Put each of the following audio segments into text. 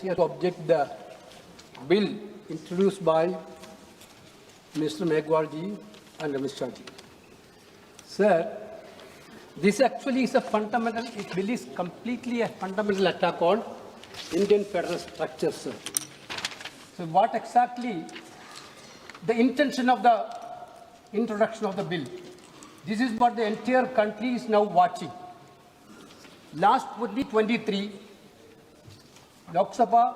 Here to object the bill introduced by Mr. Megwal ji and Amit Shah ji. Sir, this actually is a fundamental, this bill is completely a fundamental attack on Indian federal structure, sir. So what exactly the intention of the introduction of the bill? This is what the entire country is now watching. Last 2023, Lok Sabha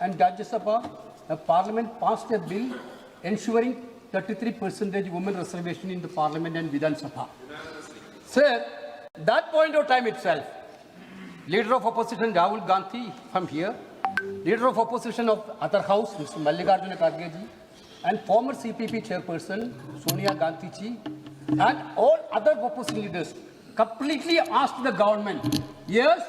and Rajya Sabha, the Parliament passed a bill ensuring 33% women reservation in the Parliament and Vidhan Sabha. Sir, that point of time itself, Leader of Opposition Rahul Gandhi from here, Leader of Opposition of other House, Mr. Mallikarjuna Kharge ji, and former CPP Chairperson Sonia Gandhi ji, and all other opposition leaders completely asked the government, yes,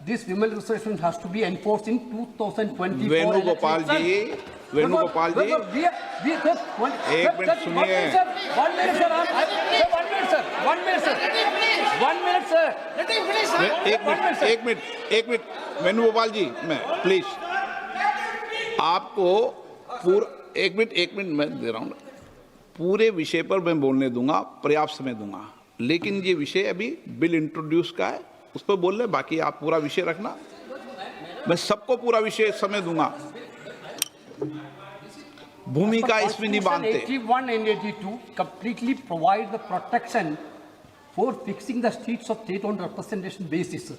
this women reservation has to be enforced in 2024. Venugopal जी, वेणुगोपाल जी, एक minute सुनिए। एक minute Venugopal जी, मैं please आपको पूरा एक minute मैं दे रहा हूँ। पूरे विषय पर मैं बोलने दूंगा, पर्याप्त समय दूंगा, लेकिन ये विषय अभी बिल इंट्रोड्यूस का है, उस पर बोल रहे, बाकी आप पूरा विषय रखना, मैं सबको पूरा विषय समय दूंगा। भूमिका इसमें नहीं बांधते। 81 and 82 completely provide the protection for fixing the seats of state on representation basis.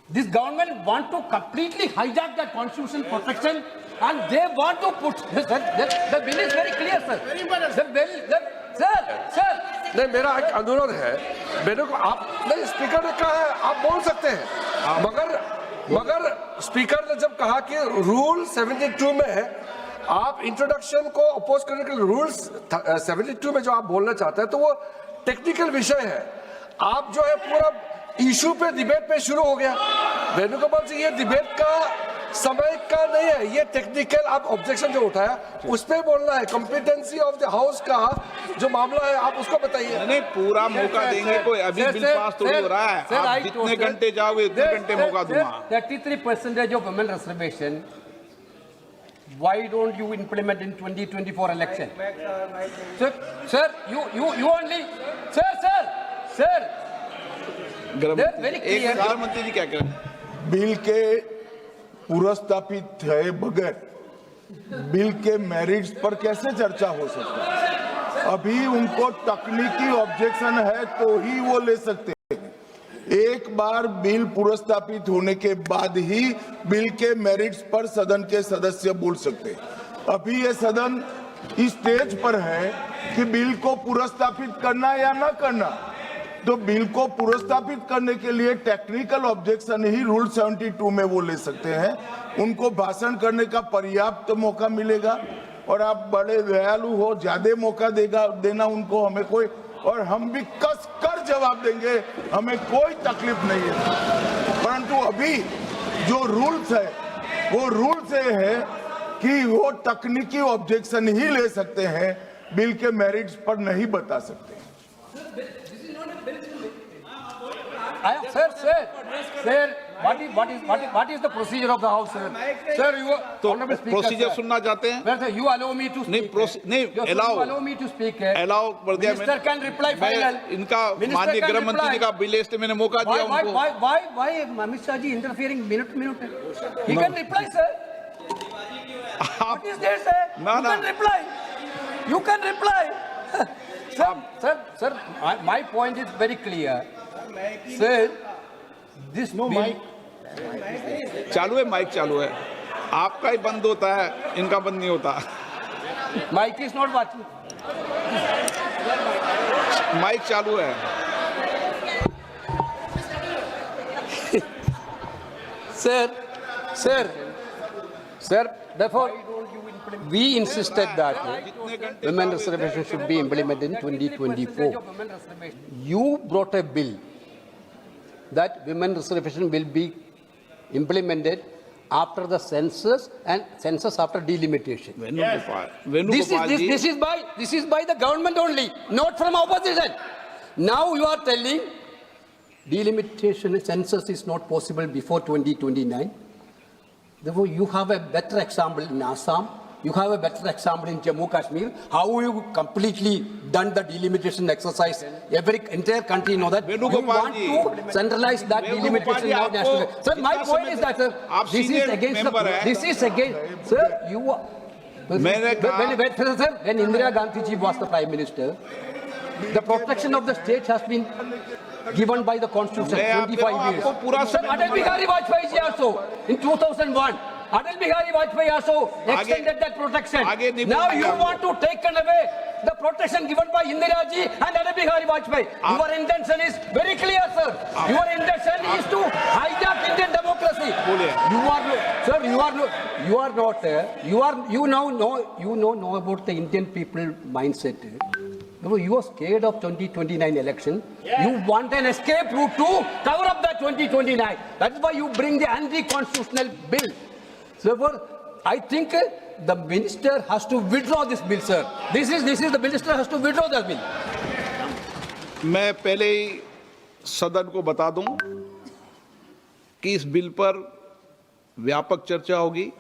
This government want to completely hijack that constitutional protection, and they want to put the bill is very clear, sir. The bill, sir. नहीं, मेरा एक अनुरोध है, मेरे को आपने speaker ने कहा है आप बोल सकते हैं, मगर स्पीकर ने जब कहा कि रूल 72 में आप इंट्रोडक्शन को अपोज करने के लिए रूल्स 72 में जो आप बोलना चाहते हैं तो वो टेक्निकल विषय है। आप जो है पूरा इशू पे डिबेट पे शुरू हो गया। वेणुगोपाल जी, ये डिबेट का समय का नहीं है, ये टेक्निकल आप ऑब्जेक्शन जो उठाया उस पे बोलना है। कॉम्पिटेंसी ऑफ द हाउस का जो मामला है आप उसको बताइए। नहीं, पूरा मौका देंगे, कोई अभी बिल पास तो हो रहा है, आप जितने घंटे जाओगे उतने घंटे मौका दूंगा। 33% of women reservation, why don't you implement in 2024 election? Sir, you only, sir. गृह मंत्री जी क्या कह रहे हैं? बिल के पुरस्तापित थे बगैर बिल के मेरिट्स पर कैसे चर्चा हो सकती है? अभी उनको तकनीकी ऑब्जेक्शन है तो ही वो ले सकते हैं। एक बार बिल पुरस्तापित होने के बाद ही बिल के मेरिट्स पर सदन के सदस्य बोल सकते हैं। अभी ये सदन इस स्टेज पर है कि बिल को पुरस्तापित करना या ना करना, तो बिल को पुरस्तापित करने के लिए टेक्निकल ऑब्जेक्शन ही रूल 72 में वो ले सकते हैं। उनको भाषण करने का पर्याप्त मौका मिलेगा और आप बड़े दयालु हो, ज्यादा मौका देना उनको, हमें कोई, और हम भी कस कर जवाब देंगे, हमें कोई तकलीफ नहीं है। परंतु अभी जो रूल्स है वो रूल से है कि वो तकनीकी ऑब्जेक्शन ही ले सकते हैं, बिल के मेरिट्स पर नहीं बता सकते। Sir, what is the procedure of the House, sir? Sir, you तो प्रोसीजर सुनना चाहते हैं? Sir, you allow me to speak. नहीं, allow me to speak. Allow कर दिया Minister can reply final. इनका माननीय गृह मंत्री जी का बिल इसलिए मैंने मौका दिया उनको। Why Amit Shah ji interfering minute? He can reply, sir. What is there, sir? You can reply. Sir, my point is very clear. Sir, this bill mic चालू है, आपका ही बंद होता है, इनका बंद नहीं होता। Mike is not watching. Mic चालू है। Sir, therefore we insisted that women reservation should be implemented in 2024. You brought a bill that women reservation will be implemented after the census and census after delimitation. This is by the government only, not from opposition. Now you are telling delimitation census is not possible before 2029. Therefore, you have a better example in Assam. You have a better example in Jammu Kashmir. How you completely done the delimitation exercise. Every entire country know that. You Venugopal want ji. to centralize that Venugopal delimitation ji, now आपको national. Sir, my जितना point समय is that, sir, आप this is senior against member the. हैं। This is against. Sir, you are. मैंने कहा- Sir, when Indira Gandhi ji was the Prime Minister, the protection of the state has been given by the Constitution मैं आपको 25 years. आपको पूरा Sir, समय Atal Bihari Vajpayee ji also in 2001. Atal Bihari Vajpayee also extended that protection. आगे नहीं Now बोलेंगे you आपको। want to take away the protection given by Indira ji and Atal Bihari Vajpayee. Your intention is very clear, sir. Your intention is to hijack Indian democracy. बोलिए। You are no, sir. You are not. You know about the Indian people mindset. You are scared of 2029 election. You want an escape route to cover up the 2029. That's why you bring the anti-constitutional bill. Therefore, I think the minister has to withdraw this bill, sir. This is the minister has to withdraw the bill. मैं पहले ही सदन को बता दूं कि इस bill पर व्यापक चर्चा होगी,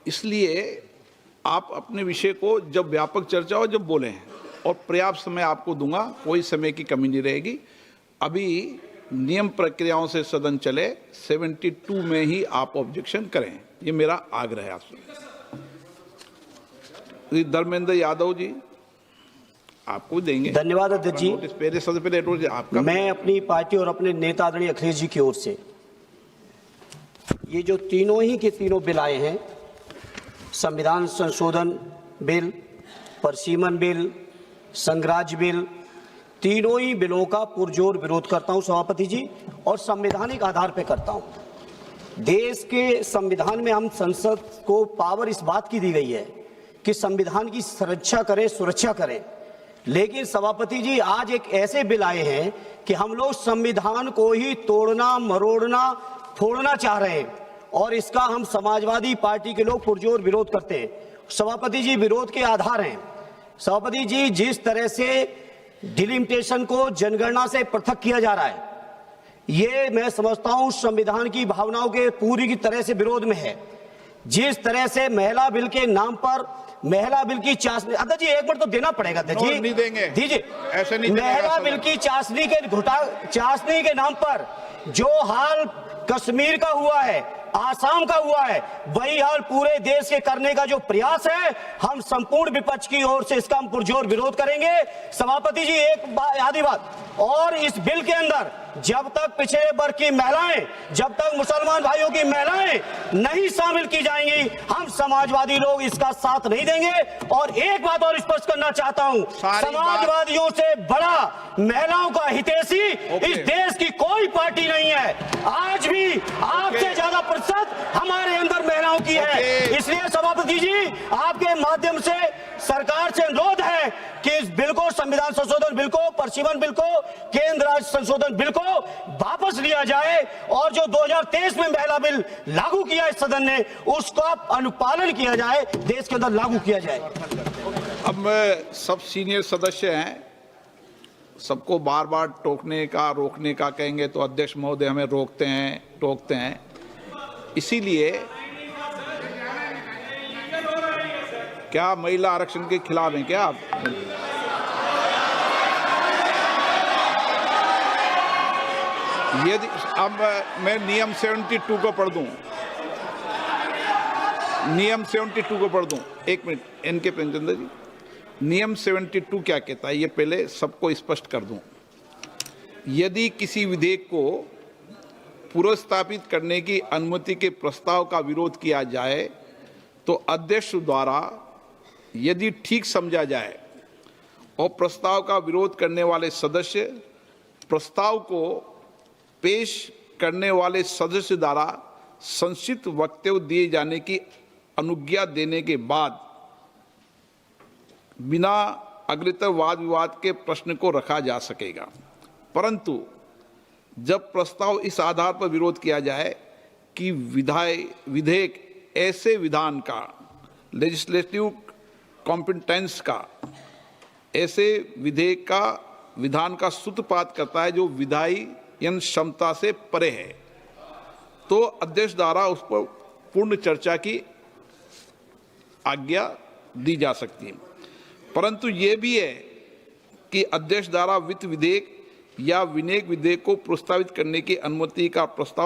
इसलिए आप अपने विषय को जब व्यापक चर्चा हो जब बोलें, और पर्याप्त समय आपको दूंगा, कोई समय की कमी नहीं रहेगी। अभी नियम प्रक्रियाओं से सदन चले, 72 में ही आप ऑब्जेक्शन करें, ये मेरा आग्रह है आपसे। धर्मेंद्र यादव जी आपको देंगे। धन्यवाद अध्यक्ष जी। नोटिस पहले सबसे पहले नोटिस आपका। मैं अपनी पार्टी और अपने नेता आदरणीय अखिलेश जी की ओर से ये जो तीनों ही के तीनों बिल आए हैं, संविधान संशोधन बिल, परसीमन बिल, संघराज्य बिल, तीनों ही बिलों का पुरजोर विरोध करता हूं सभापति जी, और संवैधानिक आधार पर करता हूं। देश के संविधान में हम संसद को पावर इस बात की दी गई है कि संविधान की सुरक्षा करें, सुरक्षा करें, लेकिन सभापति जी आज एक ऐसे बिल आए हैं कि हम लोग संविधान को ही तोड़ना, मरोड़ना, फोड़ना चाह रहे हैं, और इसका हम समाजवादी पार्टी के लोग पुरजोर विरोध करते हैं। सभापति जी, विरोध के आधार हैं। सभापति जी, जिस तरह से डिलिमिटेशन को जनगणना से पृथक किया जा रहा है, ये मैं समझता हूं संविधान की भावनाओं के पूरी की तरह से विरोध में है। जिस तरह से महिला बिल के नाम पर महिला बिल की चाशनी, अध्यक्ष जी एक मिनट तो देना पड़ेगा अध्यक्ष जी, नहीं देंगे, दीजिए। ऐसे नहीं महिला बिल की चाशनी के नाम पर जो हाल कश्मीर का हुआ है, आसाम का हुआ है, वही हाल पूरे देश के करने का जो प्रयास है, हम संपूर्ण विपक्ष की ओर से इसका हम पुरजोर विरोध करेंगे। सभापति जी एक आधी बात और, इस बिल के अंदर जब तक पिछड़े वर्ग की महिलाएं, जब तक मुसलमान भाइयों की महिलाएं नहीं शामिल की जाएंगी, हम समाजवादी लोग इसका साथ नहीं देंगे। और एक बात और स्पष्ट करना चाहता हूं, समाजवादियों से बड़ा महिलाओं का हितैषी इस देश की कोई पार्टी नहीं है। आज भी आपसे ज्यादा प्रतिशत हमारे अंदर महिलाओं की है। इसलिए सभापति जी आपके माध्यम से सरकार से अनुरोध है कि इस बिल को, संविधान संशोधन बिल को, परसीमन बिल को, केंद्र राज्य संशोधन बिल को वापस लिया जाए, और जो 2023 में महिला बिल लागू किया इस सदन ने, उसका अनुपालन किया जाए, देश के अंदर लागू किया जाए। अब सब सीनियर सदस्य हैं, सबको बार बार टोकने का, रोकने का कहेंगे तो अध्यक्ष महोदय हमें रोकते हैं, टोकते हैं। इसीलिए क्या महिला आरक्षण के खिलाफ हैं क्या आप? यदि अब मैं नियम 72 को पढ़ दूं, नियम 72 को पढ़ दूं, एक मिनट, इनके प्रेमचंद्र जी, नियम 72 क्या कहता है ये पहले सबको स्पष्ट कर दूं। यदि किसी विधेयक को पुनर्स्थापित करने की अनुमति के प्रस्ताव का विरोध किया जाए तो अध्यक्ष द्वारा यदि ठीक समझा जाए और प्रस्ताव का विरोध करने वाले सदस्य प्रस्ताव को पेश करने वाले सदस्य द्वारा संक्षिप्त वक्तव्य दिए जाने की अनुज्ञा देने के बाद बिना अग्रतर वाद विवाद के प्रश्न को रखा जा सकेगा। परंतु जब प्रस्ताव इस आधार पर विरोध किया जाए कि विधेयक ऐसे विधान का, लेजिस्लेटिव कॉम्पिटेंस का, ऐसे विधेयक का, विधान का सूत्रपात करता है जो विधायन क्षमता से परे है, तो अध्यक्ष द्वारा उस पर पूर्ण चर्चा की आज्ञा दी जा सकती है। परंतु ये भी है कि अध्यक्ष द्वारा वित्त विधेयक या विनियोग विधेयक को प्रस्तावित करने की अनुमति का प्रस्ताव